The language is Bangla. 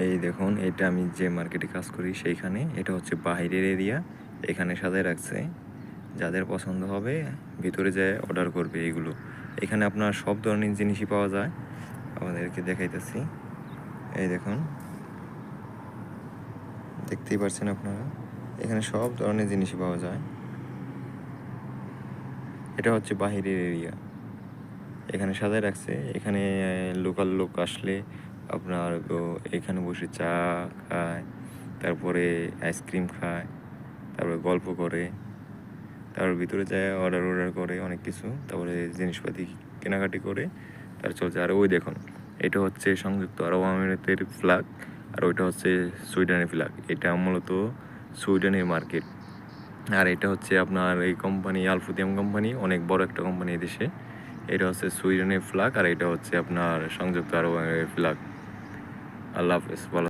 এই দেখুন, এটা আমি যে মার্কেটে কাজ করি সেইখানে, এটা হচ্ছে বাহিরের এরিয়া। এখানে সাজায় রাখছে, যাদের পছন্দ হবে ভিতরে যেয়ে অর্ডার করবে। এগুলো এখানে আপনার সব ধরনের জিনিসই পাওয়া যায়। আমাদেরকে দেখাইতেছি, এই দেখুন, দেখতেই পাচ্ছেন আপনারা, এখানে সব ধরনের জিনিসই পাওয়া যায়। এটা হচ্ছে বাহিরের এরিয়া, এখানে সাজায় রাখছে। এখানে লোকাল লোক আসলে আপনার এখানে বসে চা খায়, তারপরে আইসক্রিম খায়, তারপরে গল্প করে, তার ভিতরে যায় অর্ডার করে অনেক কিছু, তারপরে জিনিসপাতি কেনাকাটি করে তার চলছে। আর ওই দেখুন, এটা হচ্ছে সংযুক্ত আরব আমিরাতের ফ্ল্যাগ, আর ওইটা হচ্ছে সুইডেনের ফ্ল্যাগ। এটা মূলত সুইডেনের মার্কেট। আর এটা হচ্ছে আপনার এই কোম্পানি আলফুদিয়াম কোম্পানি, অনেক বড় একটা কোম্পানি দেশে। এটা হচ্ছে সুইডেনের ফ্ল্যাগ, আর এটা হচ্ছে আপনার সংযুক্ত আরব আমিরাতের ফ্ল্যাগ। আল্লাহ হাফেজ, ভালো।